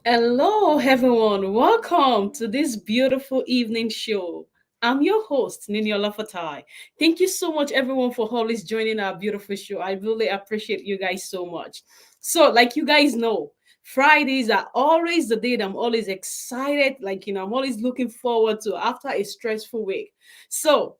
Hello, everyone. Welcome to this beautiful evening show. I'm your host, Niniola Fatai. Thank you so much, everyone, for always joining our beautiful show. I really appreciate you guys so much. So, like you guys know, Fridays are always the day that I'm always excited. I'm always looking forward to after a stressful week. So,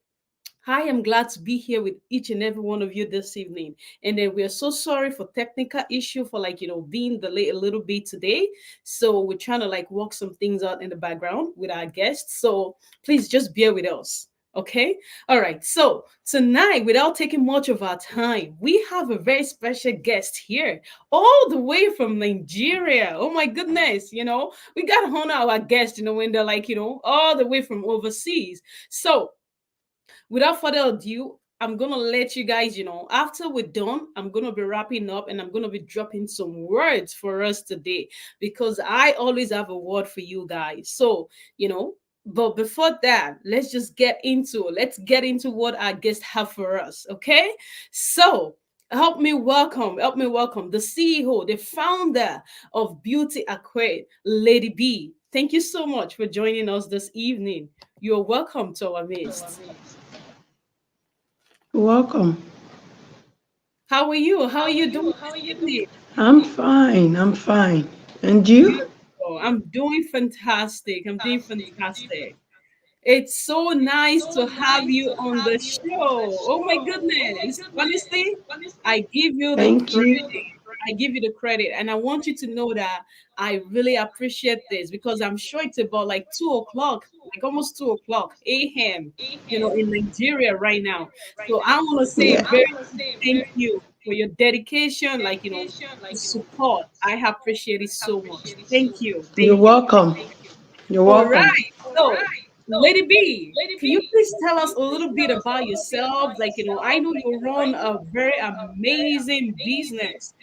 I am glad to be here with each and every one of you this evening. And then we are so sorry for technical issue for being delayed a little bit today. So we're trying to work some things out in the background with our guests. So please just bear with us. Okay. All right. So tonight, without taking much of our time, we have a very special guest here, all the way from Nigeria. Oh my goodness. We got to honor our guests, when they're all the way from overseas. So without further ado, I'm gonna let you guys, after we're done, I'm gonna be wrapping up and I'm gonna be dropping some words for us today because I always have a word for you guys. So, but before that, let's get into what our guests have for us, okay? So help me welcome the CEO, the founder of Beauty Acquired, Lady B. Thank you so much for joining us this evening. You're welcome to our midst. Welcome. How are you? How are you doing this evening? I'm fine. I'm fine. And you? Beautiful. I'm doing fantastic. I'm doing fantastic. It's so nice to have you on the show. Oh my goodness. Honestly, I give you the Thank credit. you. I give you the credit. And I want you to know that I really appreciate this because I'm sure it's about like 2 o'clock, like almost 2 o'clock a.m., in Nigeria right now. So I want to say a Yeah. very big thank you for your dedication, the support. I appreciate it so much. Thank you. You're Thank you. welcome. You're All welcome. right. So, Lady B, can you please tell us a little bit about yourself? I know you run a very amazing business.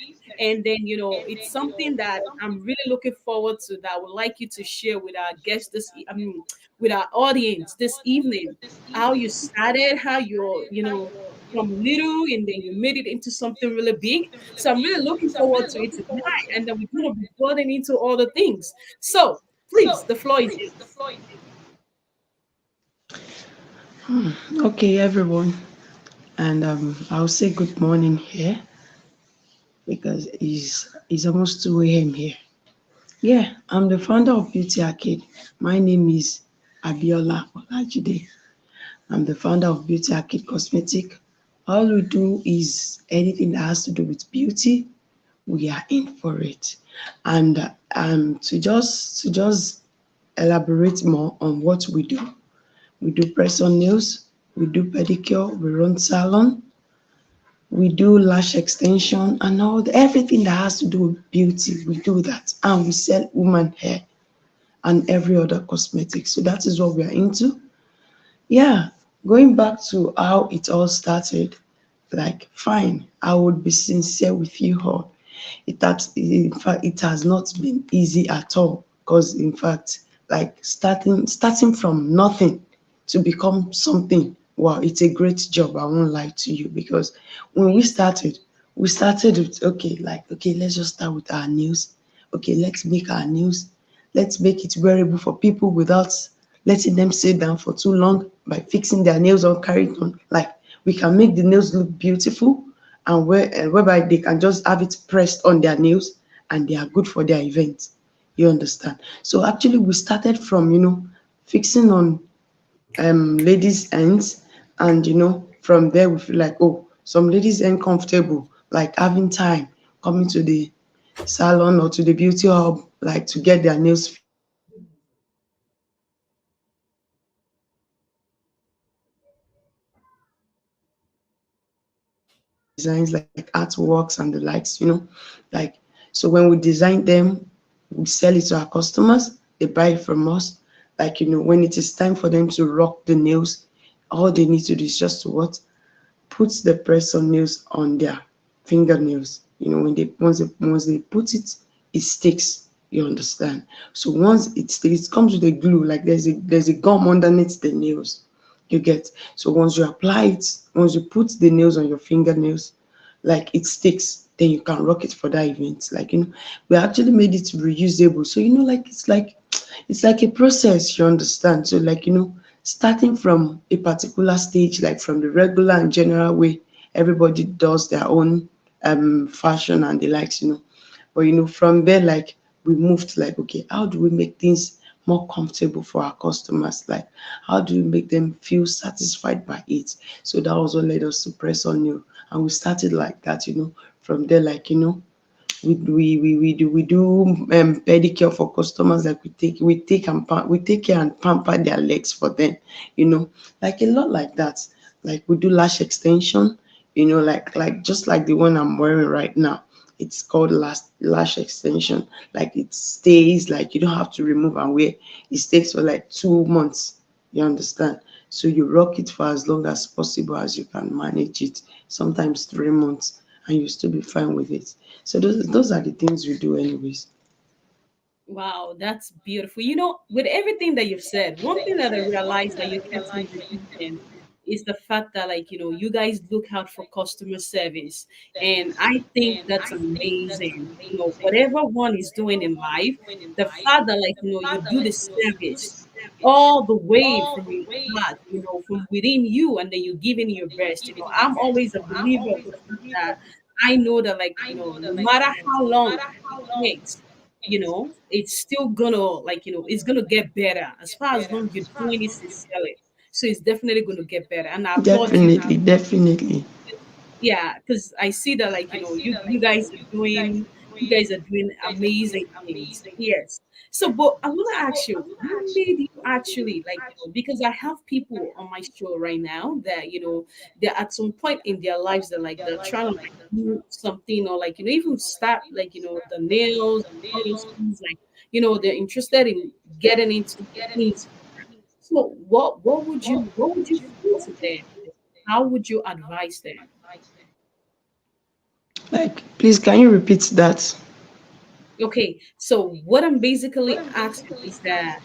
And then, it's something that I'm really looking forward to that I would like you to share with our guests with our audience this evening. How you started, how from little and then you made it into something really big. So I'm really looking forward to it tonight. And then we're going to be going into all the things. So, please, the floor is yours. Okay, everyone. And I'll say good morning here because it's almost 2 a.m. here. Yeah, I'm the founder of Beauty Arcade. My name is Abiola Olajide. I'm the founder of Beauty Arcade Cosmetic. All we do is anything that has to do with beauty, we are in for it. And to just elaborate more on what we do. We do press on nails, we do pedicure, we run salon, we do lash extension and everything that has to do with beauty, we do that. And we sell woman hair and every other cosmetic. So that is what we are into. Yeah, going back to how it all started, like fine, I would be sincere with you all. In fact, it has not been easy at all. Because in fact, like starting from nothing to become something, wow, it's a great job. I won't lie to you because when we started with okay, like okay, let's just start with our news. Okay, let's make our news. Let's make it wearable for people without letting them sit down for too long by fixing their nails or carrying on. Like we can make the nails look beautiful and whereby they can just have it pressed on their nails and they are good for their event. You understand? So actually we started from, fixing on ladies' ends and from there we feel like, oh, some ladies ain't comfortable, like having time coming to the salon or to the beauty hub, like to get their nails fixed. So we started from designing designs like artworks and the likes, like so when we design them, we sell it to our customers, they buy it from us. Like, when it is time for them to rock the nails, all they need to do is just to what? Put the press on nails on their fingernails. Once they put it, it sticks. You understand? So once it sticks, it comes with a glue. Like there's a gum underneath the nails. You get. So once you apply it, once you put the nails on your fingernails, like it sticks. then you can rock it for that event. Like, we actually made it reusable. So, like it's like a process, you understand? So, like, starting from a particular stage, like from the regular and general way, everybody does their own fashion and the likes, But from there, like we moved like, okay, how do we make things more comfortable for our customers? Like, how do we make them feel satisfied by it? So that was what led us to Press On New. And we started like that, from there, like, we do pedicure for customers. Like we take care and pamper their legs for them, like a lot like that. Like we do lash extension, like just like the one I'm wearing right now. It's called lash extension. Like it stays, like you don't have to remove and wear. It stays for like 2 months. You understand? So you rock it for as long as possible as you can manage it. Sometimes 3 months, and you still be fine with it. So those are the things we do anyways. Wow, that's beautiful. With everything that you've said, one thing that I realized that you kept on repeating is the fact that, like, you guys look out for customer service. And I think that's amazing. Whatever one is doing in life, the fact that, like, you do the service all the way from your heart, from within you, and then you give in your best. I'm always a believer of the fact that I know that, like, no matter how long it takes, it's still gonna, like, it's gonna get better as far as long you're doing it sincerely. So it's definitely gonna get better. And I applaud you. Definitely, definitely. Yeah, because I see that, like, you guys are doing amazing things. Yes. So, but I want to ask you, what made you actually, like, because I have people on my show right now that, they're at some point in their lives that, like, they're trying to, like, do something, or, like, even start, like, the nails and all those things, like, they're interested in getting into things. So what would you say to them? How would you advise them? Like, please, can you repeat that? Okay, so what I'm basically asking is that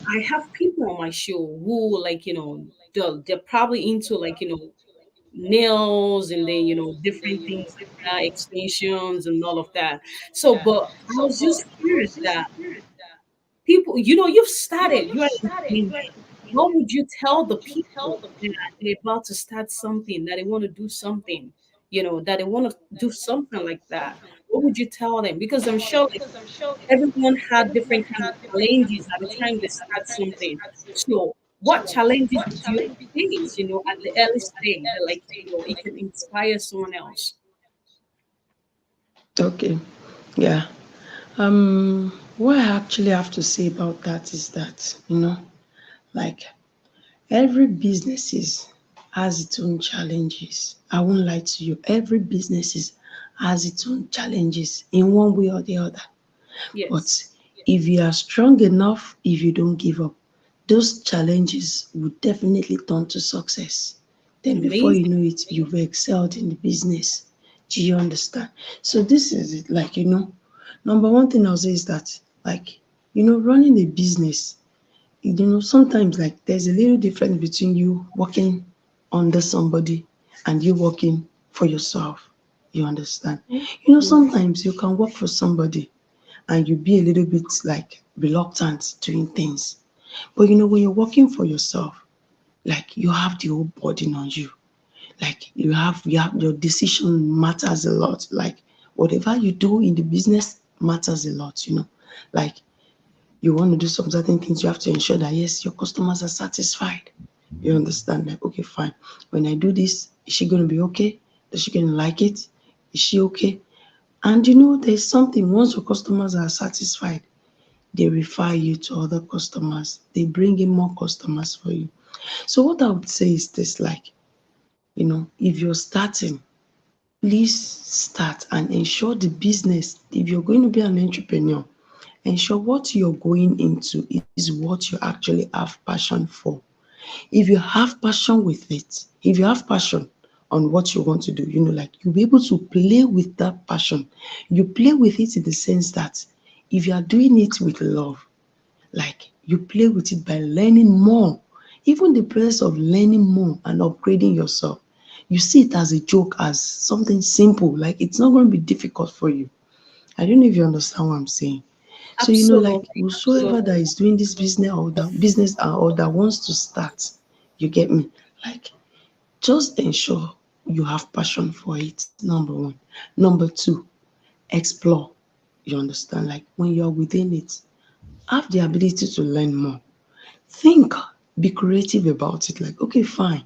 I have people on my show who, like, they're probably into, like, nails, and then, different things like that, extensions and all of that. So, but I was just curious that people, you've started, you're independent. What would you tell the people that they're about to start something, that they want to do something, that they want to do something like that? What would you tell them? Because I'm sure, like, everyone had different kind of challenges at the time they start something. So, what challenges did you face, at the early stage that, like, it can inspire someone else? Okay. Yeah. What I actually have to say about that is that, like every businesses has its own challenges. I won't lie to you. Every businesses has its own challenges in one way or the other. Yes, But if you are strong enough, if you don't give up, those challenges will definitely turn to success. Then before you amazing. know it, you've excelled in the business. Do you understand? So this is it. Like, number one thing I'll say is that, like, running a business, sometimes like there's a little difference between you working under somebody and you working for yourself. You understand? Mhm. Sometimes you can work for somebody and you be a little bit like reluctant doing things. But when you're working for yourself, like you have the whole burden on you. Like you have your decision matters a lot. Like whatever you do in the business matters a lot. Like you want to do some certain things, you have to ensure that yes, your customers are satisfied. You understand? Like, okay, fine. When I do this, is she gonna be okay? Is she gonna like it? Is she okay? And there's something, once your customers are satisfied, they refer you to other customers. They bring in more customers for you. So what I would say is this, like, if you're starting, please start and ensure the business, if you're going to be an entrepreneur, ensure what you're going into is what you actually have passion for. If you have passion with it, if you have passion on what you want to do, like you'll be able to play with that passion. You play with it in the sense that if you are doing it with love, like you play with it by learning more. Even the process of learning more and upgrading yourself, you see it as a joke, as something simple. Like it's not going to be difficult for you. I don't know if you understand what I'm saying. So like Absolutely, whosoever that absolutely. is doing this business or that wants to start, you get me? Like just ensure you have passion for it. Number one. Number two, explore. You understand? Like when you're within it, have the ability to learn more. Think, be creative about it. Like, okay, fine.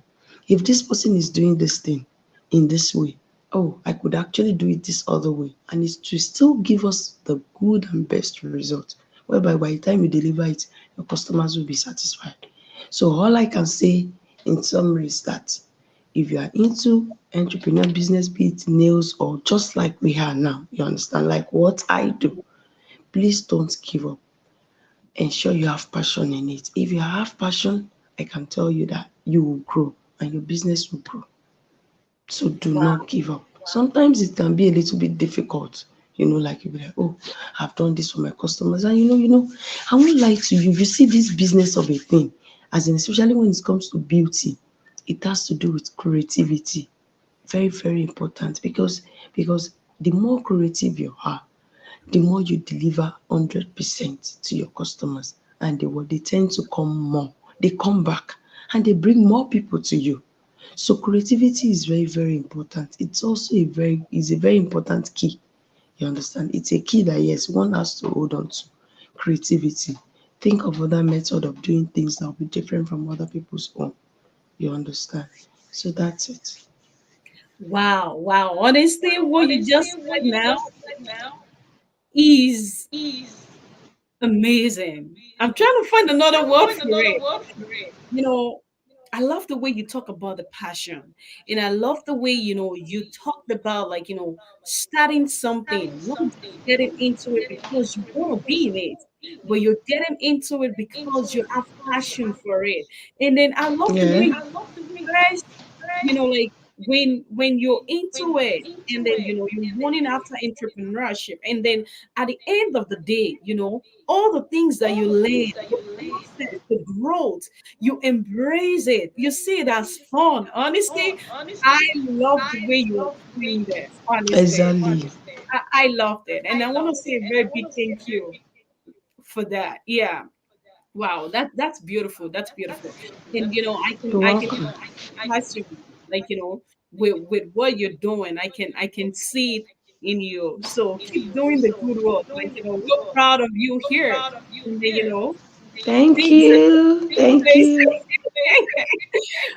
If this person is doing this thing in this way, oh, I could actually do it this other way. And it to still give us the good and best result, whereby by the time you deliver it, your customers will be satisfied. So all I can say in summary is that if you are into entrepreneur business, be it nails or just like we are now, you understand, like what I do, please don't give up. Ensure you have passion in it. If you have passion, I can tell you that you will grow and your business will grow. So do Wow. not give up. Sometimes it can be a little bit difficult, like you'll be like, oh, I've done this for my customers. And I won't lie to you, you see this business of a thing, as in especially when it comes to beauty, it has to do with creativity. Very, very important because the more creative you are, the more you deliver 100% to your customers, and they tend to come more. They come back and they bring more people to you. So creativity is very, very important. It's also a very important key. You understand? It's a key that yes, one has to hold on to. Creativity. Think of other method of doing things that will be different from other people's own. You understand? So that's it. Wow, wow. Honestly, what you just said now is amazing. I'm trying to find another word for it. You know, I love the way you talk about the passion. And I love the way, you talked about like, starting something, not just getting into it because you want to be in it, but you're getting into it because you have passion for it. And then I love the way Yeah. you express, like when you're into it and then you're running after entrepreneurship, and then at the end of the day, all the things that you learn, the process, the growth, you embrace it, you see it as fun. Honestly, I love the way you explain this. Honestly, Exactly. I loved it, and I want to say a very big thank you for that. Yeah. Wow, that's beautiful. That's beautiful. And I can You're I can welcome. passion, like with what you're doing. I can see it in you. So keep doing the good work. Like we're proud of you here. And then, Thank things that you. Thank you.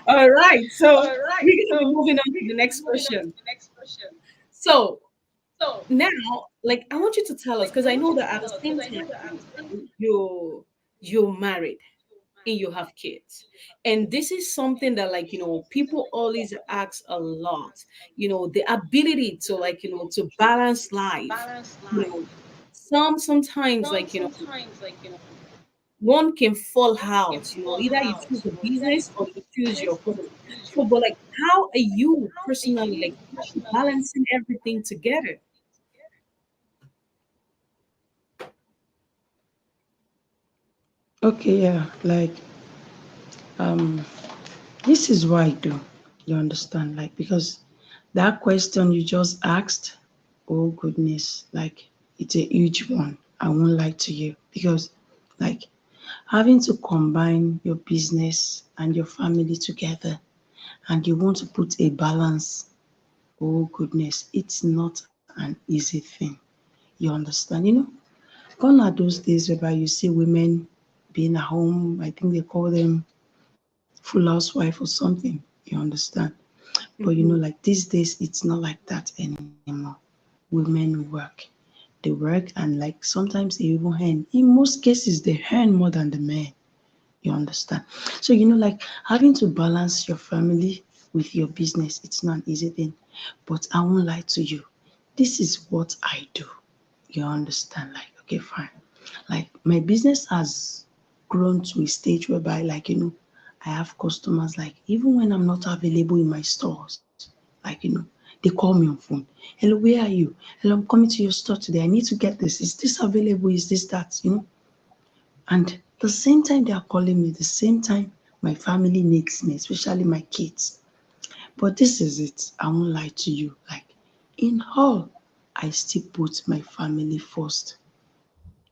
all right. So we're gonna be moving on to the next question. So now, like I want you to tell us, because I know that at the same time you're married and you have kids, and this is something that like people always ask a lot, the ability to like to balance life. Sometimes like one can fall out, either you choose the business or you choose your home. So but like how are you personally, like how are you balancing everything together? Okay, yeah. Like um this is what I do. You understand? Like because that question you just asked, oh goodness, like it's a huge one. I won't lie to you because like having to combine your business and your family together and you want to put a balance, oh goodness, it's not an easy thing. You understand? Gone are those days whereby you see women being at home, I think they call them full housewife or something. You understand? But Mhm. like these days, it's not like that anymore. Women work. They work and like sometimes they even earn. In most cases, they earn more than the men. You understand? So, like having to balance your family with your business, it's not an easy thing. But I won't lie to you. This is what I do. You understand? Like, okay, fine. Like my business has grown to a stage whereby, like, I have customers, like, even when I'm not available in my stores, like, they call me on phone. Hello, where are you? Hello, I'm coming to your store today. I need to get this. Is this available? Is this that? And the same time they are calling me, the same time my family needs me, especially my kids. But this is it. I won't lie to you. Like in all, I still put my family first.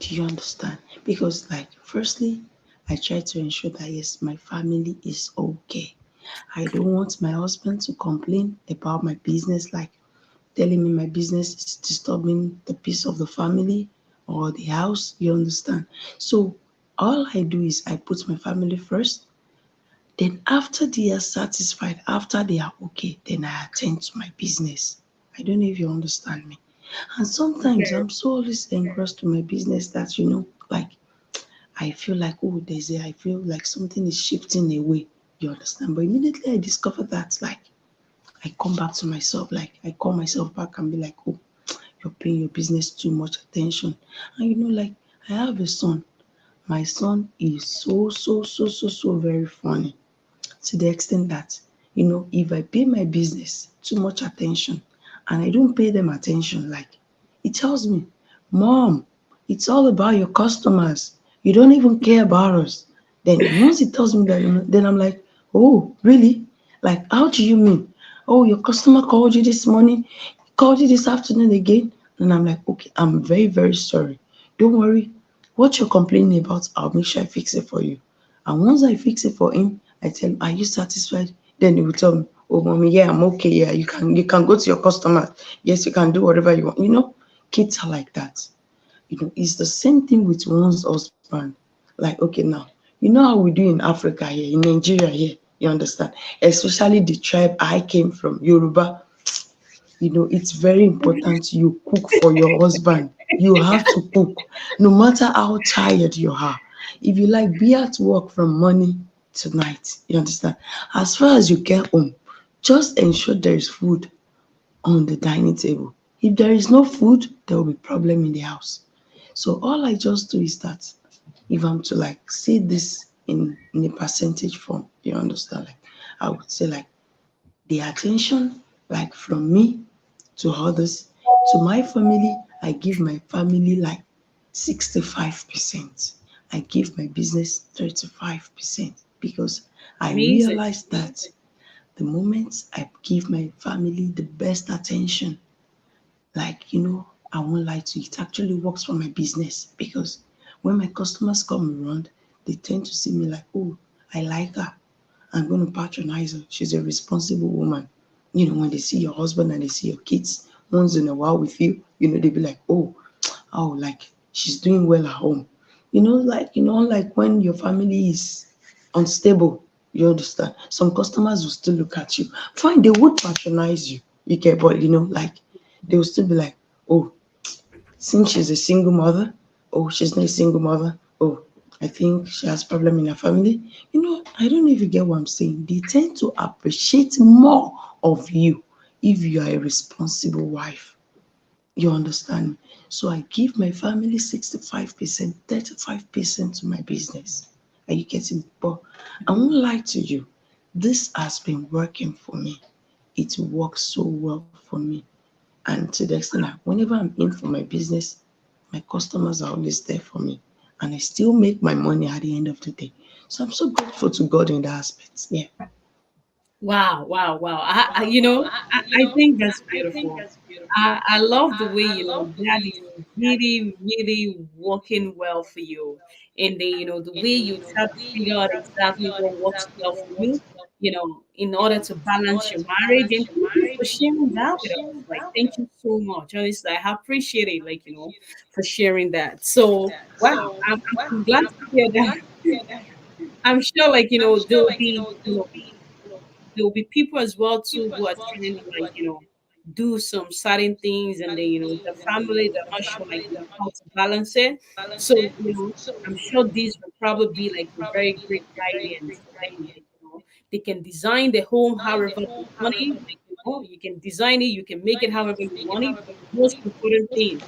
Do you understand? Because like firstly, I try to ensure that yes, my family is okay. I don't want my husband to complain about my business, like telling me my business is disturbing the peace of the family or the house. You understand? So all I do is I put my family first. Then after they are satisfied, after they are okay, then I attend to my business. I don't know if you understand me. And sometimes Okay. I'm so always engrossed to my business that like I feel like I feel like something is shifting away. You understand? But immediately I discover that like I come back to myself, like I call myself back and be like, oh, you're paying your business too much attention. And like I have a son. My son is so very funny to the extent that, if I pay my business too much attention and I don't pay them attention, like he tells me, Mom, it's all about your customers. You don't even care about us. Then once he tells me that, then I'm like, oh, really? Like, how do you mean? Oh, your customer called you this morning, called you this afternoon again. And I'm like, okay, I'm very, very sorry. Don't worry. What you're complaining about, I'll make sure I fix it for you. And once I fix it for him, I tell him, are you satisfied? Then he will tell me, oh mommy, yeah, I'm okay. Yeah, you can go to your customer. Yes, you can do whatever you want. Kids are like that. It's the same thing with one's husband. Like, okay, now, how we do in Africa here, in Nigeria here, you understand? Especially the tribe I came from, Yoruba. It's very important you cook for your husband. You have to cook, no matter how tired you are. If you like, be at work from morning to night. You understand? As far as you get home, just ensure there is food on the dining table. If there is no food, there will be problem in the house. So all I just do is that if I'm to like say this in a percentage form, you understand? Like I would say like the attention like from me to others, to my family, I give my family like 65%. I give my business 35% because I Amazing. realize that the moment I give my family the best attention, like, I won't lie to you, it actually works for my business because when my customers come around, they tend to see me like, oh, I like her. I'm going to patronize her. She's a responsible woman. When they see your husband and they see your kids once in a while with you, they'll be like, oh, like she's doing well at home. Like when your family is unstable, you understand? Some customers will still look at you. Fine, they would patronize you. You get, but like they will still be like, oh, since she's a single mother, oh, she's not a single mother, oh, I think she has problem in her family. I don't know if you get what I'm saying. They tend to appreciate more of you if you are a responsible wife. You understand me? So I give my family 65%, 35% to my business. Are you getting me? But I won't lie to you. This has been working for me. It works so well for me. And to the extent that whenever I'm in for my business, my customers are always there for me. And I still make my money at the end of the day. So I'm so grateful to God in that aspect. Yeah. Wow, wow, wow. I think that's beautiful. I love the way, that is really, really working well for you. And the way you try to figure out exactly what works well for you, in order to balance your marriage. And thank you for sharing that with us. Like, thank you so much. Honestly, I appreciate it, like, for sharing that. So, wow, I'm glad to hear that. I'm sure, like, there will be people as well too who are trying to, like, do some certain things, and then the family, they're not sure, like, how to balance it. So I'm sure these will probably be like a very great guidance for them. Like, they can design the home however they want it. Like, you can design it, you can make it however you want it, but the most important thing,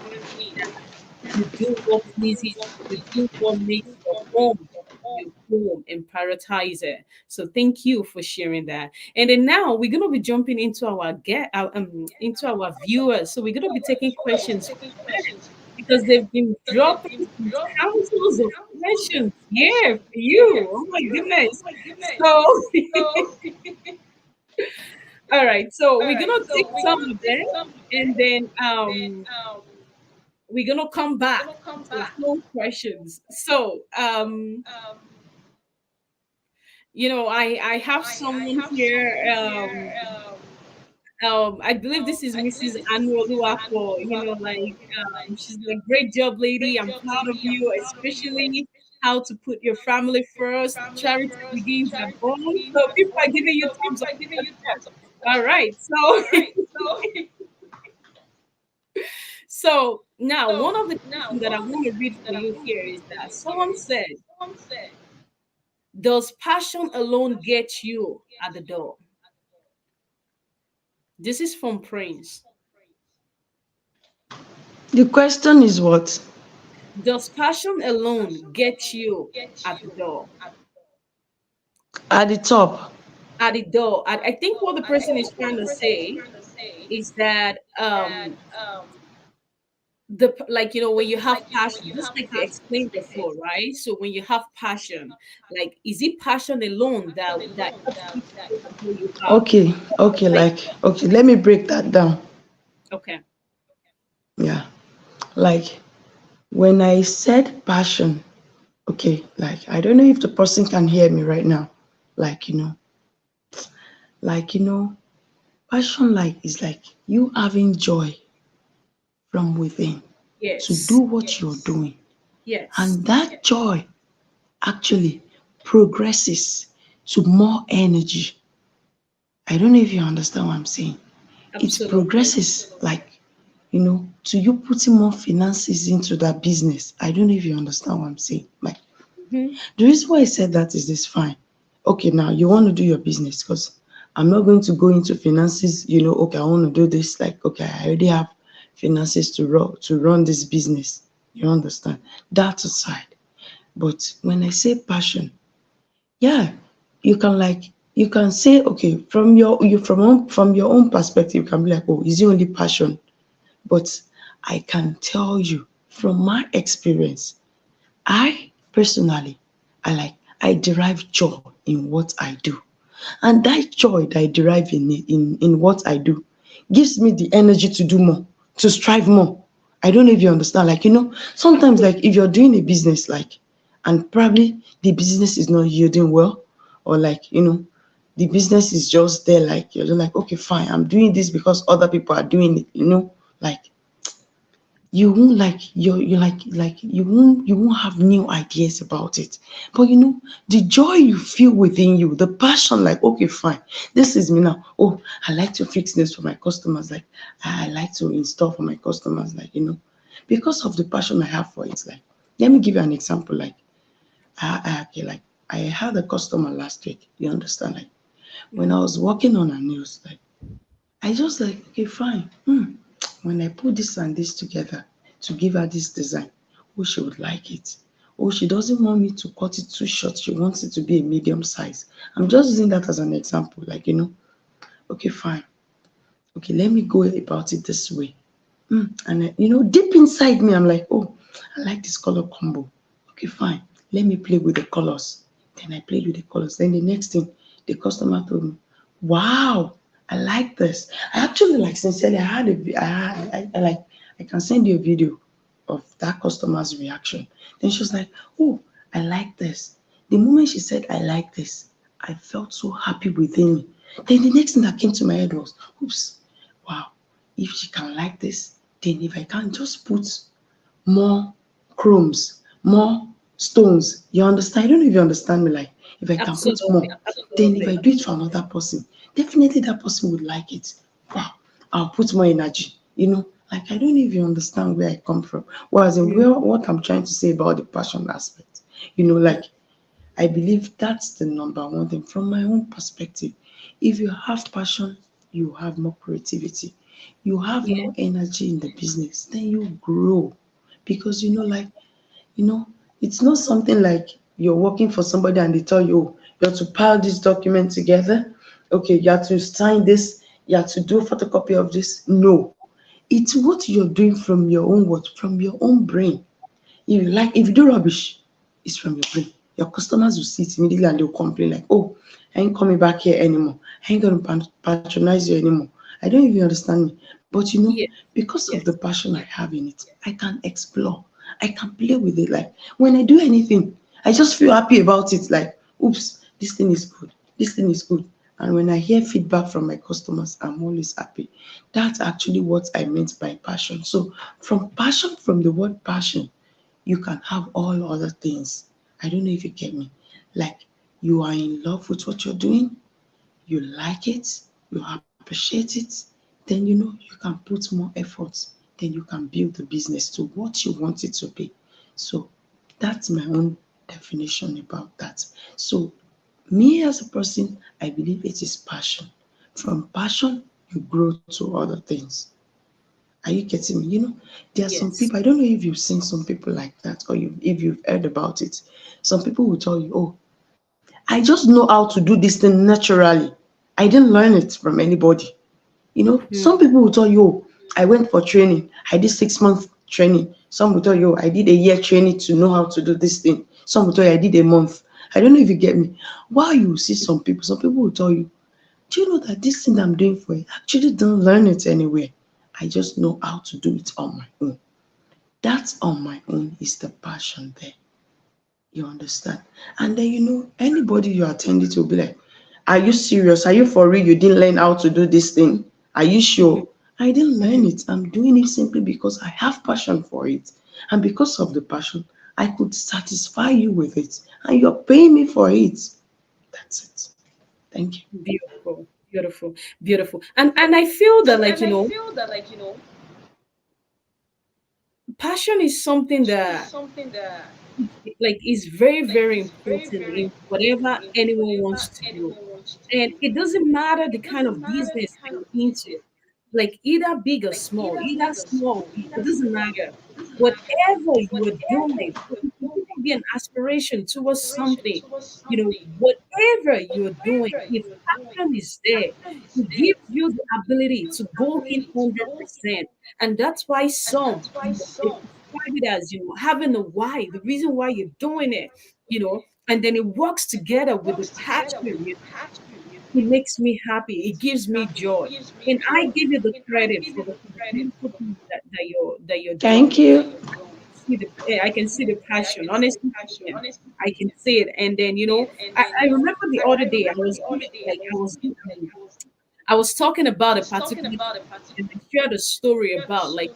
you do what pleases you, you do what makes your home, and prioritize it. So thank you for sharing that. And then now we're gonna be jumping into into our viewers. So we're gonna be taking questions from them because they've been dropping some thousands of questions here for you. Oh my goodness. So All right, so we're gonna take some of them, and then we're gonna come back to full questions. So I have someone here. I believe this is Mrs. Anuoluwapo. She's a great job, lady. I'm proud of you, especially how to put your family first. Charity begins at home. So people are giving you thumbs up. That's good. All right. So now one of the questions that I want to read for you here is that someone said, "Does passion alone get you at the door?" This is from Prince. The question is what? Does passion alone get you at the door? At the top. At the door. I think what the person is trying to say is that when you have passion, just like you explained before, right? So when you have passion, like is it passion alone that helps you to get to where you are? Okay, okay, Like okay, let me break that down. okay, Yeah. Like when I said passion, okay, like I don't know if the person can hear me right now. Like, like, passion like is like you having joy from within to do yes, what you're doing. yes, And that joy actually progresses to more energy. I don't know if you understand what I'm saying. It absolutely. progresses like, to you putting more finances into that business. I don't know if you understand what I'm saying. Like, Hmm. the reason why I said that is this fine. Okay, now you want to do your business because I'm not going to go into finances, okay, I want to do this. Like, okay, I already have finances to run this business. You understand? That aside. But when I say passion, yeah, you can say, okay, from your own perspective, you can be like, oh, is it only passion? But I can tell you from my experience, I personally, I derive joy in what I do. And that joy that I derive in what I do gives me the energy to do more, to strive more. I don't know if you understand. Like, sometimes like if you're doing a business, like, and probably the business is not yielding well, or like, the business is just there, like you're just like, okay, fine, I'm doing this because other people are doing it, like you won't like you like you won't have new ideas about it. But the joy you feel within you, the passion, like, okay, fine, this is me now. Oh, I like to fix this for my customers, like I like to install for my customers, like, because of the passion I have for it. Like, let me give you an example. Like, okay, like I had a customer last week, you understand, like when I Hmm. was working on a news, like I just like, okay, fine. When I put this and this together to give her this design, oh, she would like it. Oh, she doesn't want me to cut it too short. She wants it to be a medium size. I'm just using that as an example. Like, okay, fine. Okay, let me go about it this way. And, deep inside me, I'm like, oh, I like this color combo. Okay, fine. Let me play with the colors. Then I played with the colors. Then the next thing, the customer told me, wow, I like this. I actually, like, sincerely, I had I like, I can send you a video of that customer's reaction. Then she was like, oh, I like this. The moment she said, I like this, I felt so happy within me. Then the next thing that came to my head was, oops, wow, if she can like this, then if I can just put more chromes, more stones, you understand? I don't know if you understand me. Like, if I can put Absolutely, more, then if I absolutely. do it for another person, definitely that person would like it. Wow, I'll put more energy, Like, I don't know if you understand where I come from. Well, as in Mhm. what I'm trying to say about the passion aspect, like, I believe that's the number one thing from my own perspective. If you have passion, you have more creativity, you have Yeah, more energy in the business, then you grow. Because, you know, it's not something like you're working for somebody and they tell you, oh, you have to pile this document together. Okay, you have to sign this, you have to do a photocopy of this. No. It's what you're doing from your own what? From your own brain. If you do rubbish, it's from your brain. Your customers will see it immediately and they'll complain like, oh, I ain't coming back here anymore. I ain't gonna patronize you anymore. I don't even understand me. But Yes. because of the Yes. passion I have in it, I can explore. I can play with it. Like when I do anything, I just feel happy about it. Like, oops, this thing is good. This thing is good. And when I hear feedback from my customers, I'm always happy. That's actually what I meant by passion. So, from passion, from the word passion, you can have all other things. I don't know if you get me. Like, you are in love with what you're doing, you like it, you appreciate it, then you can put more effort, then you can build the business to what you want it to be. So that's my own definition about that. So me as a person, I believe it is passion. From passion, you grow to other things. Are you getting me? There are some people, I Yes. don't know if you've seen some people like that or if you've heard about it. Some people will tell you, oh, I just know how to do this thing naturally. I didn't learn it from anybody. Some Mm. people will tell you, oh, I went for training. I did 6 months training. Some will tell you, oh, I did a year training to know how to do this thing. Some will tell you, I did a month. I don't know if you get me. While you see some people will tell you, do you know that this thing I'm doing for you, I actually didn't learn it anywhere. I just know how to do it on my own. That on my own is the passion there. You understand? And then anybody you attend to will be like, are you serious? Are you for real? You didn't learn how to do this thing? Are you Mhm. sure? I didn't learn Mhm. it. I'm doing it simply because I have passion for it. And because of the passion, I could satisfy you with it. And you're paying me for it. That's it. Thank you. Beautiful, beautiful, beautiful. And I feel that, passion is something that, like, is very, very important in whatever anyone wants to do. And it doesn't matter the kind of business that you're into, like either big or small, either small, it doesn't matter. Whatever you are doing, it can even be an aspiration towards something. Whatever you're doing, if passion is there, it gives you the ability to go in 100%. And that's why some, they describe it as, having a why, the reason why you're doing it, and then it works together with the passion. It makes me happy. It gives me joy. And I give you the credit for the beautiful things that you're Thank doing. you. I can see the passion. Honestly speaking, I can see it. And then, I remember the other day I was talking about a particular topic, and I shared a story about, like,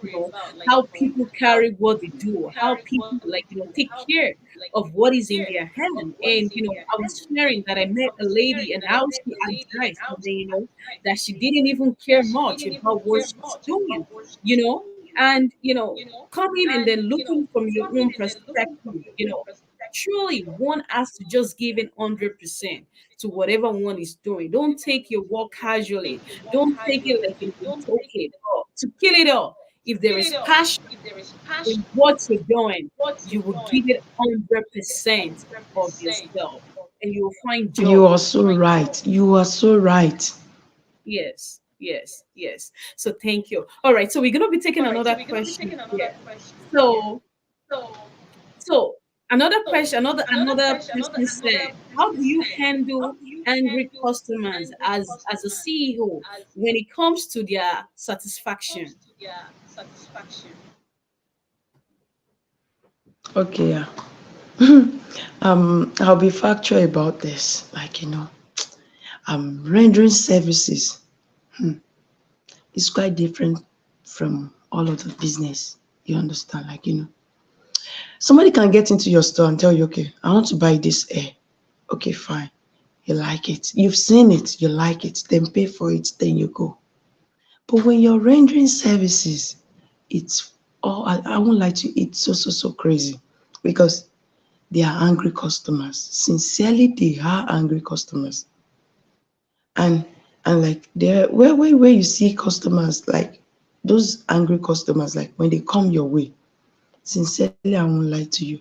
how people carry what they do, how people, like, take care of what is in their hand. And I was sharing that I met a lady and how she addressed, and then, that she didn't even care much about what she's doing, you know, and coming and then looking from your own perspective, truly one has to just give it 100% to whatever one is doing. Don't take your work casually. Don't take it like it's okay. No. To kill it all, if there is passion in what you're doing, you will give it 100% of yourself, and you will find You joy. are so right. You are so right. Yes, yes, yes. So thank you. All right, so we're gonna be taking another question here. So, so another person said, "How do you handle angry customers as a CEO when it comes to their satisfaction?" Okay, yeah. I'll be factual about this. Like, rendering services is quite different from all of the business. You understand? Like, somebody can get into your store and tell you, okay, I want to buy this hair. Okay, fine. You like it. You've seen it, you like it, then pay for it, then you go. But when you're rendering services, it's I won't lie to you, it's so crazy because they are angry customers. Sincerely, they are angry customers. And like there where you see customers like those angry customers, like when they come your way, sincerely, I won't lie to you,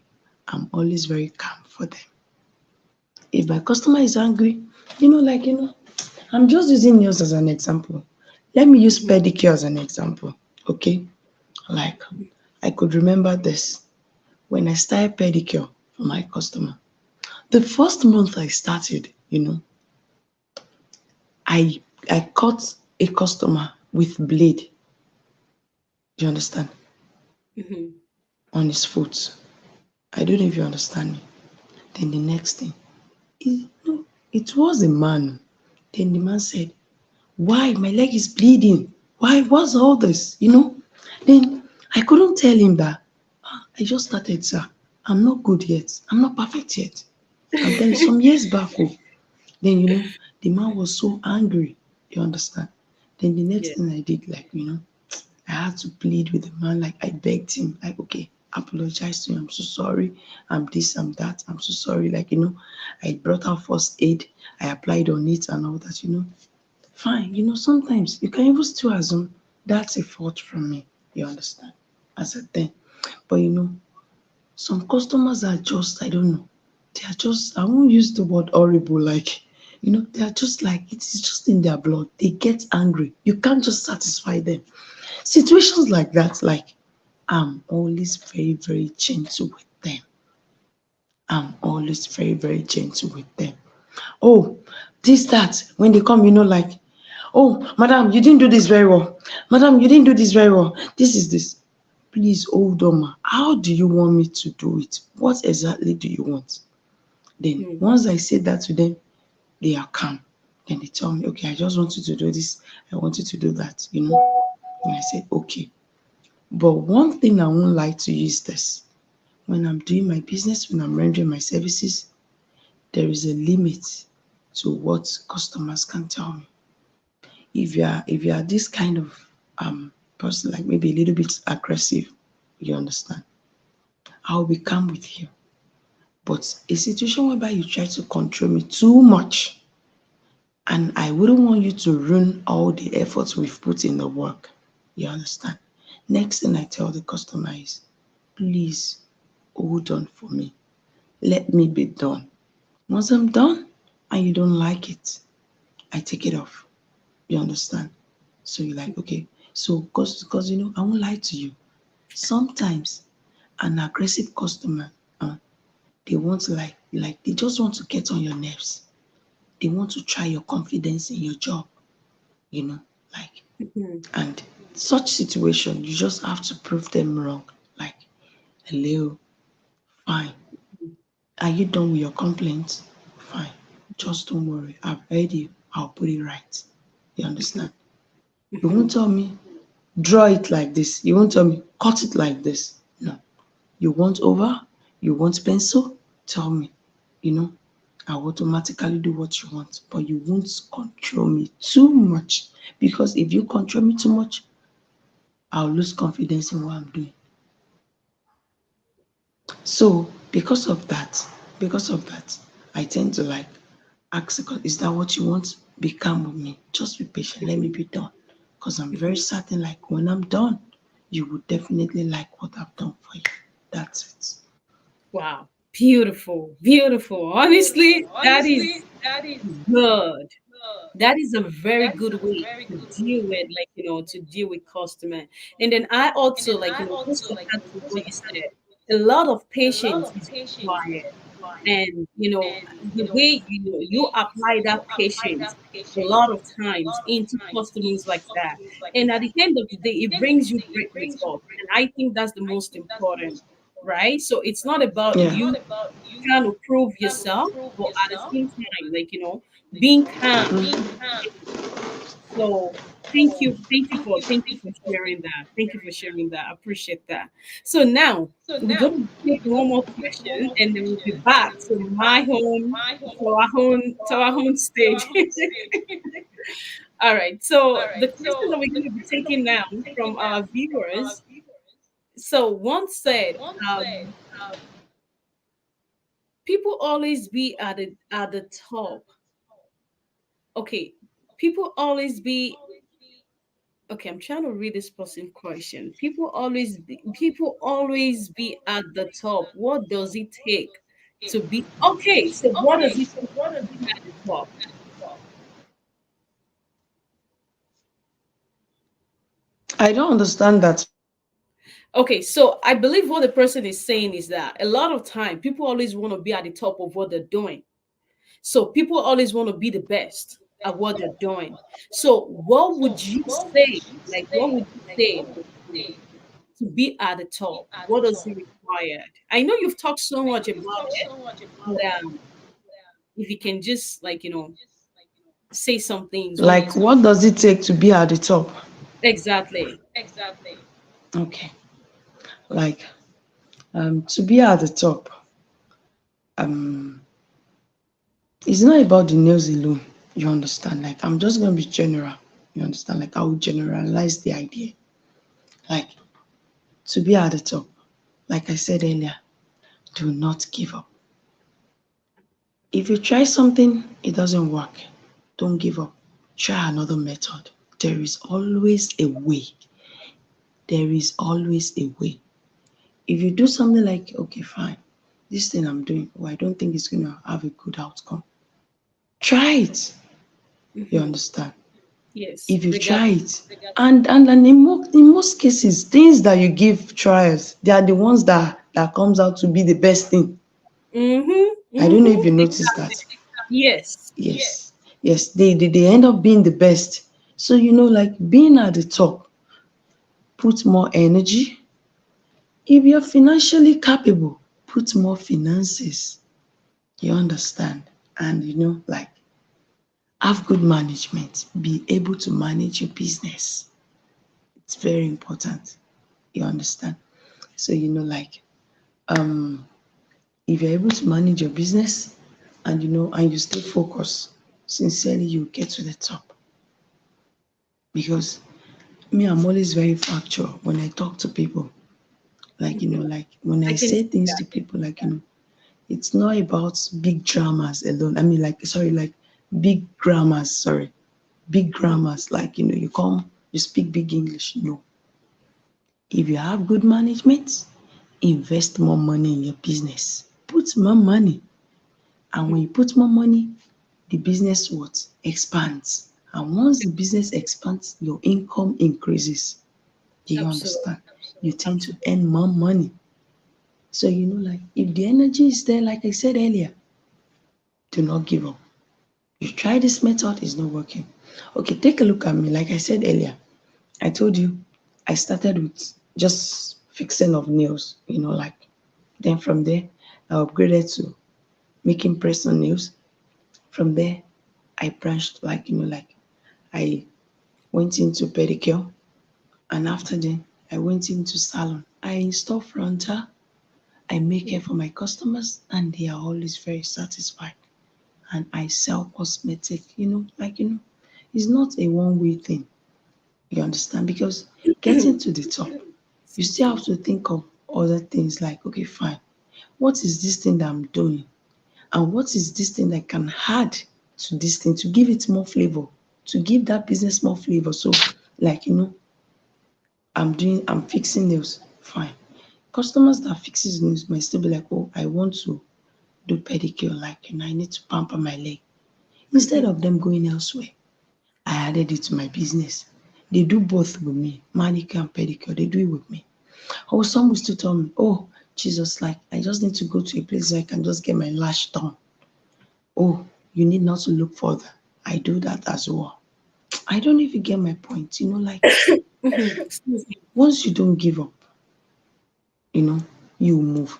I'm always very calm for them. If my customer is angry, I'm just using nails as an example. Let me use Mhm. pedicure as an example. Okay, like I could remember this when I started pedicure for my customer. The first month I started, I caught a customer with blade. Do you understand? Mhm. On his foot. I don't know if you understand me. Then the next thing, no, it was a man. Then the man said, "Why? My leg is bleeding. Why? What's all this?" Then I couldn't tell him that, I just started, sir. I'm not good yet. I'm not perfect yet. I've done it some years back. Oh. Then, the man was so angry. You understand? Then the next Yeah. thing I did, like, I had to plead with the man, like I begged him, like, okay, apologize to him. I'm so sorry. I'm this, I'm that. I'm so sorry. Like, I brought out first aid, I applied on it and all that. Fine. Sometimes you can even still assume that's a fault from me. You understand? As a thing. But some customers are just, I don't know, they are just, I won't use the word horrible, like, they are just like, it is just in their blood. They get angry. You can't just satisfy them. Situations like that, like, I'm always very, very gentle with them. I'm always very, very gentle with them. Oh, this, that, when they come, like, oh, madam, you didn't do this very well. Madam, you didn't do this very well. This is this. Please hold on, ma. How do you want me to do it? What exactly do you want? Then Mm. once I say that to them, they are calm. Then they tell me, okay, I just want you to do this. I want you to do that. And I said, okay. But one thing I won't lie to you is this. When I'm doing my business, when I'm rendering my services, there is a limit to what customers can tell me. If you are this kind of person, like maybe a little bit aggressive, you understand, I'll be calm with you. But a situation whereby you try to control me too much, and I wouldn't want you to ruin all the efforts we've put in the work. You understand? Next thing I tell the customer is, please hold on for me. Let me be done. Once I'm done and you don't like it, I take it off. You understand? So you're like, okay. So, because I won't lie to you. Sometimes an aggressive customer, they want to like they just want to get on your nerves. They want to try your confidence in your job, you know, like, Mhm. and such situation, you just have to prove them wrong. Like, hello, fine. Are you done with your complaints? Fine. Just don't worry. I've heard you. I'll put it right. You understand? You won't Mhm. tell me, draw it like this. You won't tell me, cut it like this. No. You want over? You want pencil? Tell me. You know, I'll automatically do what you want. But you won't control me too much. Because if you control me too much, I'll lose confidence in what I'm doing. So because of that, I tend to like ask the is that what you want? Be calm with me. Just be patient. Let me Mhm. be done. Because I'm very Mhm. certain, like, when I'm done, you will definitely like what I've done for you. That's it. Wow. Beautiful. Beautiful. Honestly, that is good. That is a very good way to deal with, like, to deal with customer. And then I also, like, just to add to what you said, a lot of patience is required. And the way you apply that patience a lot of times into customers like that, and at the end of the day it brings you great results, and I think that's the most important, right? So it's not about Yeah. you trying to prove yourself, but at the same time, like, being calm, being patient. So thank you for sharing that. Thank you for sharing that. I appreciate that. So now we're gonna take one more question and then we'll be back to our home stage. All right. So the question that we're gonna be taking now from our viewers. So one said, um, people always be at the top. Okay, people always be okay, I'm trying to read this person question. People always be at the top. What does it take to be okay? So what does it take to be at the top? I don't understand that. Okay, so I believe what the person is saying is that a lot of time people always want to be at the top of what they're doing. So people always want to be the best. at what they're doing. So, what would you say? Like, what would you say to be at the top? What does it require? I know you've talked so much about it, but if you can just like say some things, one or Like, two. what does it take to be at the top? Exactly. Okay. Like, to be at the top, um, it's not about the nails alone. You understand? Like, I'm just gonna be general. You understand? Like, I will generalize the idea. Like, to be at the top, like I said earlier, do not give up. If you try something, it doesn't work, don't give up. Try another method. There is always a way. There is always a way. If you do something like, okay, fine, this thing I'm doing, I don't think it's going to have a good outcome. Try it. You Hmm. understand? Yes, If you try regardless. it, and in most cases, things that you give trials, they are the ones that comes out to be the best thing. Mm-hmm. I don't know if Mm-hmm. you noticed that. Yes. Yes, yes, they end up being the best. So like being at the top, put more energy. If you're financially capable, put more finances. You understand? And like have good management. Be able to manage your business. It's very important. You understand? So like um if you're able to manage your business and and you stay focused, sincerely you get to the top. Because me, I'm always very factual when I talk to people. Like, like when I I can say see things that. to people, like, it's not about big dramas alone. I mean, like, sorry, like big grammars, sorry, big grammars. Like, you come, you speak big English. No. If you have good management, invest more money in your business. Put more money. And when you Mhm. put more money, the business what? Expands. And once the business expands, your income increases. Do you Absolutely. understand? You tend to Absolutely. earn more money. So, like if the energy is there, like I said earlier, do not give up. You try this method, it's not working. Okay, take a look at me. Like I said earlier, I told you I started with just fixing of nails, like then from there I upgraded to making press-on nails. From there, I branched like like I went into pedicure, and after then I went into salon. I install frontal, I make Yeah. it for my customers and they are always very satisfied. And I sell cosmetic, like it's not a one-way thing. You understand? Because getting to the top, you Excuse still have me. to think of other things like, okay, fine, what is this thing that I'm doing? And what is this thing that can add to this thing to give it more flavor, to give that business more flavor? So, like, I'm fixing nails, fine. Customers that fixes nails might still be like, oh, I want to do pedicure, like, I need to pamper my leg. Instead Mhm. of them going elsewhere, I added it to my business. They do both with me, manicure and pedicure, they do it with me. Or some will still tell me, oh, Jesus, like, I just need to go to a place where I can just get my lash done. Oh, you need not to look further. I do that as well. I don't know if you get my point. Like, Mhm. Excuse me. once you don't give up, you know, you move.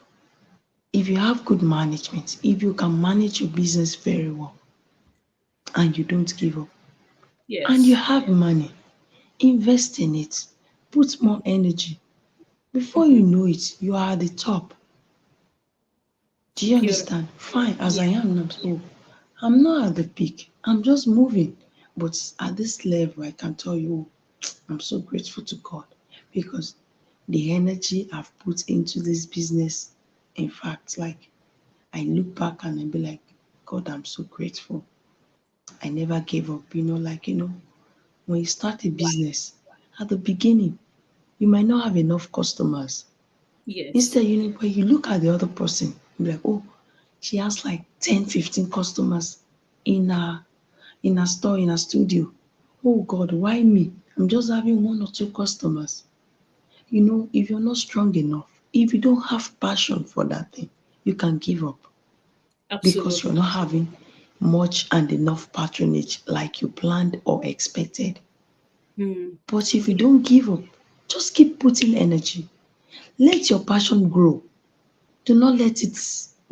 If you have good management, if you can manage your business very well and you don't give up, and you Yes. have money, invest in it, put more energy. Before you Mhm. know it, you are at the top. Do you Beautiful. understand? Fine, as I Yeah. am now, so I'm not at the peak. I'm just moving. But at this level, I can tell you, I'm so grateful to God because the energy I've put into this business, in fact, like I look back and I be like, God, I'm so grateful. I never gave up. Like, when you start a business, at the beginning, you might not have enough customers. Yes. Instead, when you look at the other person, you be like, oh, she has like 10, 15 customers in her store, in her studio. Oh God, why me? I'm just having one or two customers. If you're not strong enough, if you don't have passion for that thing, you can give up because you're Absolutely. not having much and enough patronage like you planned or expected. Hmm. But if you don't give up, just keep putting energy. Let your passion grow. Do not let it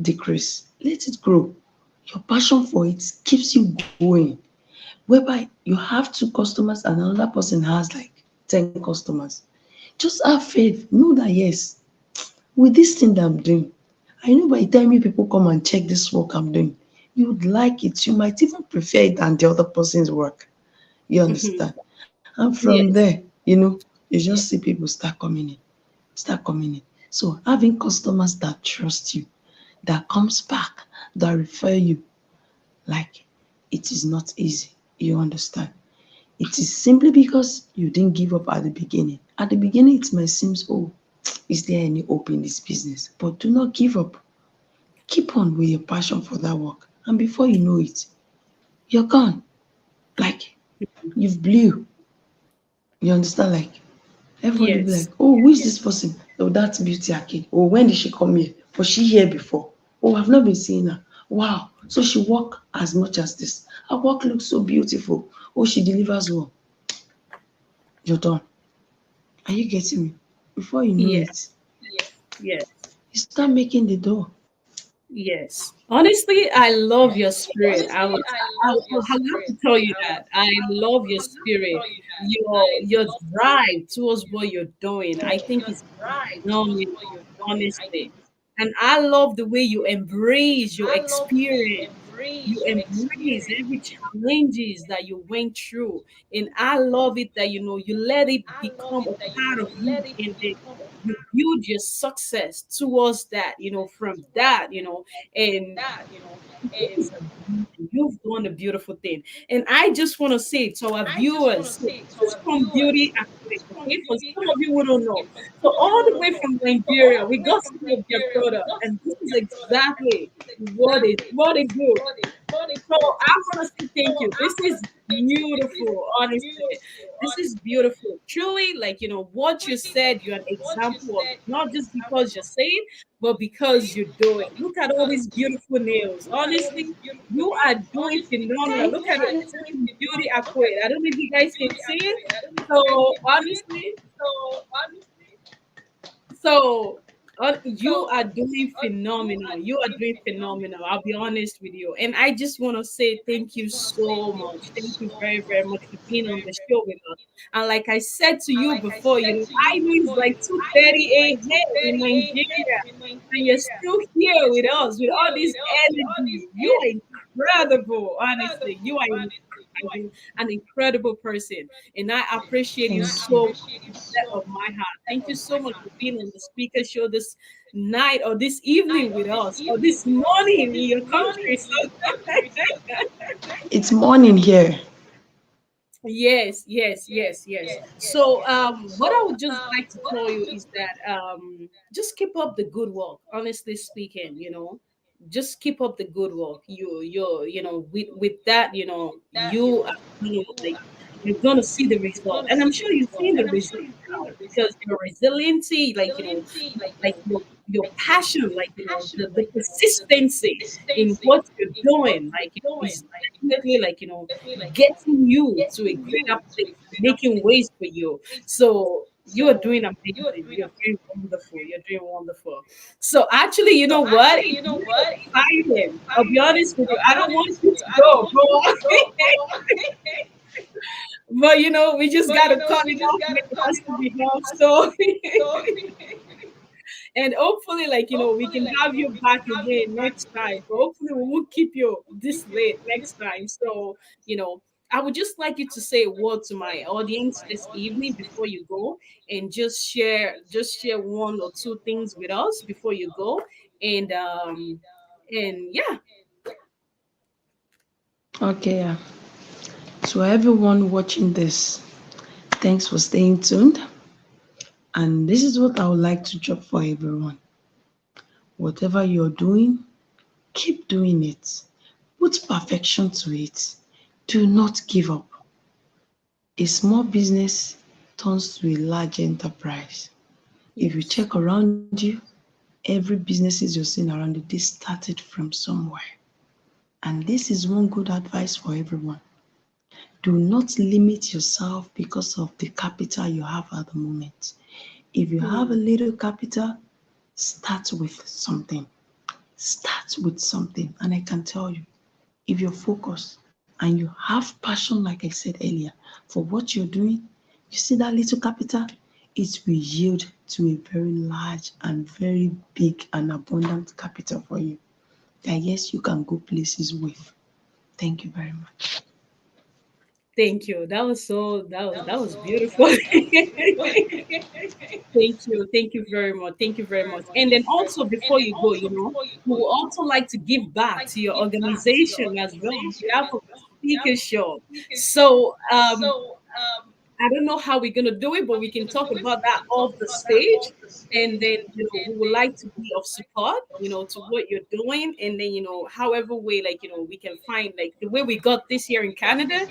decrease. Let it grow. Your passion for it keeps you going. Whereby you have two customers and another person has like 10 customers. Just have faith. Know that yes, with this thing that I'm doing, I know by the time you people come and check this work I'm doing, you would like it. You might even prefer it than the other person's work. You Hmm. understand? And from there, Yes. you just see people start coming in. So having customers that trust you, that comes back, that refer you, like it is not easy. You understand? It is simply because you didn't give up at the beginning. At the beginning, it might seem, oh, is there any hope in this business? But do not give up. Keep on with your passion for that work. And before you know it, you're gone. Like you've blew. You understand? Like everybody be Yes. like, oh, who is this person? Oh, that's Beauty Arcade. Oh, when did she come here? Was she here before? Oh, I've not been seeing her. Wow. So she work as much as this. Her work looks so beautiful. Oh, she delivers well. You're done. Are you getting me? Before you know Yes. it, Yes. you start making the door. Yes. Honestly, I love your spirit. I have to tell you that. I love your spirit. Your drive towards what you're doing. I think is phenomenal, honestly. And I love the way you embrace your experience. You embrace every challenges that you went through. And I love it that you let it become a part of you, and then you build your success towards that, from that, and this is amazing. You've done a beautiful thing. And I just want to say to our viewers, so this is from Beauty Academy, okay? For some of you who don't know. So all the way from Nigeria, we got some of their product. And this is exactly what it do. So I want to say thank you. This is beautiful, honestly. This is beautiful. Truly, what you said, you're an example of, not just because you're saying, but because you do it. Look at all these beautiful nails. Honestly, you are doing phenomenal. Look at it. It says beauty acquired. I don't know if you guys can see it. So honestly, so you are doing phenomenal. You are doing phenomenal. I'll be honest with you. And I just want to say thank you so much. Thank you very, very much for being on the show with us. And like I said to you before, I know it's like 2:30 a.m. in Nigeria. And you're still here with us with all this energy. You are incredible, honestly. You are an incredible person. And I appreciate you Thank you. so much from the depth of my heart. Thank you so much for being on the speaker show this night or this evening with us or this morning in your country. So It's morning here. yes, yes, yes, yes. So what I would just like to tell you is that just keep up the good work, honestly speaking, just keep up the good work. With that, you are like you're gonna see the result. And I'm sure you've seen the result now because your resiliency, your passion, the persistency in what you're doing, is definitely getting you to a greater place, making ways for you. So you are doing amazing. You're doing wonderful. You're doing wonderful. So actually, you know what? It's really exciting. I'll be honest with you. I don't want you to go, bro. But we just gotta cut it off when it has to be done. So and hopefully, we can have you back again next time. But hopefully, we won't keep you this late next time. So, I would just like you to say a word to my audience this evening before you go, and just share one or two things with us before you go, and yeah. Okay, yeah. So everyone watching this, thanks for staying tuned. And this is what I would like to drop for everyone. Whatever you're doing, keep doing it. Put perfection to it. Do not give up. A small business turns to a large enterprise. If you Yes. check around you, every businesses you're seeing around you, they started from somewhere. And this is one good advice for everyone. Do not limit yourself because of the capital you have at the moment. If you have a Hmm. little capital, start with something. Start with something. And I can tell you, if you're focused and you have passion, like I said earlier, for what you're doing, you see that little capital, it will yield to a very large and very big and abundant capital for you. That yes, you can go places with. Thank you very much. Thank you. That was beautiful. Thank you very much. Thank you very much. And then also before you go, we would also like to give back to your organization as well on behalf of the speaker show. So I don't know how we're gonna do it, but we can talk about that off the stage. And then we would like to be of support, to what you're doing, and then however way, like we can find like the way we got this here in Canada.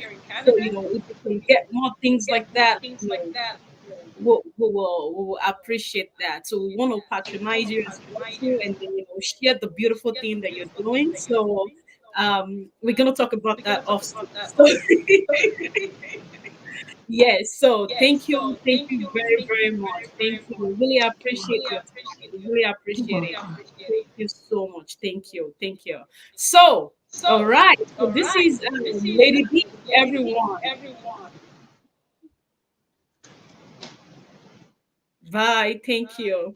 So if we can get more things like that, we will appreciate that. So we want to patronize you as well too, and then share the beautiful thing that you're doing. So we're gonna talk about that off stage. So yes, so thank you very, very much. Thank you. We really You're appreciate your welcome. time. We really You're appreciate it. welcome. Thank you so much. Thank you. Thank you. So, all right. So this is Lady B, everyone. Bye. Thank you.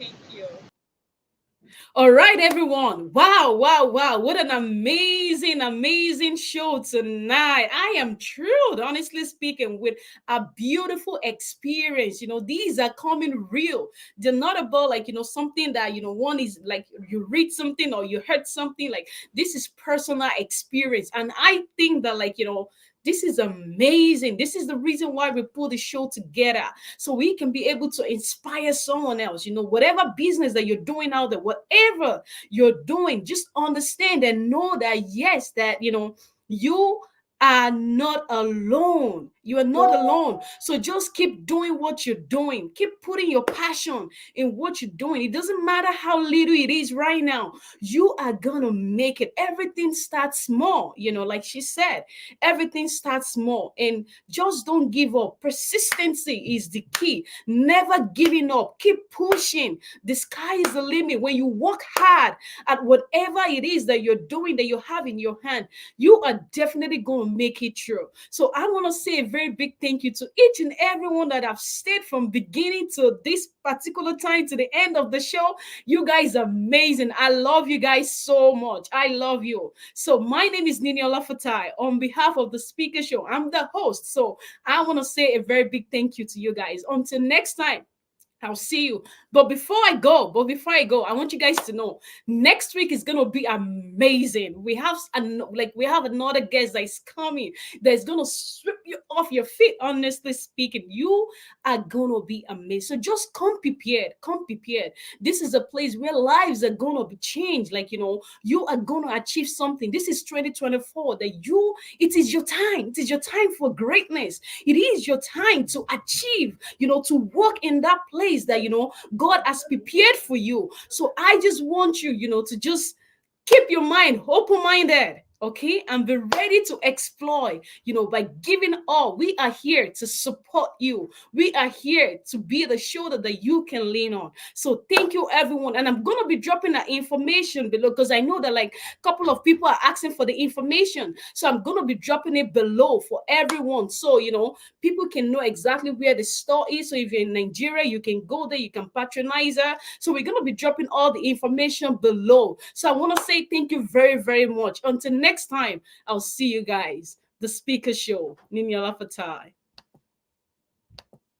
All right, everyone. Wow, wow, wow. What an amazing, amazing show tonight. I am thrilled, honestly speaking, with a beautiful experience. These are coming real. They're not about like, something that, one is like you read something or you heard something. Like, this is personal experience. And I think that, like, this is amazing. This is the reason why we put the show together so we can be able to inspire someone else. Whatever business that you're doing out there, whatever you're doing, just understand and know that yes, that you are not alone. You are not alone. So just keep doing what you're doing. Keep putting your passion in what you're doing. It doesn't matter how little it is right now. You are gonna make it. Everything starts small, like she said. Everything starts small. And just don't give up. Persistency is the key. Never giving up. Keep pushing. The sky is the limit. When you work hard at whatever it is that you're doing, that you have in your hand, you are definitely going to make it through. So I want to say a very big thank you to each and everyone that have stayed from beginning to this particular time to the end of the show. You guys are amazing. I love you guys so much. I love you. So my name is Nini Olafatai. On behalf of the speaker show, I'm the host. So I want to say a very big thank you to you guys. Until next time, I'll see you. But before I go, I want you guys to know next week is gonna be amazing. We have another guest that is coming that's gonna sweep you off your feet. Honestly speaking, you are gonna be amazed. So just come prepared. Come prepared. This is a place where lives are gonna be changed. Like you are gonna achieve something. This is 2024. It is your time. It is your time for greatness. It is your time to achieve, to walk in that place that, God has prepared for you. So I just want you, to just keep your mind open minded, okay, and be ready to explore, by giving all. We are here to support you. We are here to be the shoulder that you can lean on. So thank you, everyone. And I'm gonna be dropping that information below because I know that like a couple of people are asking for the information. So I'm gonna be dropping it below for everyone. So people can know exactly where the store is. So if you're in Nigeria, you can go there, you can patronize her. So we're gonna be dropping all the information below. So I want to say thank you very, very much. Until next time, I'll see you guys. The Speaker Show. Nini Alafatai.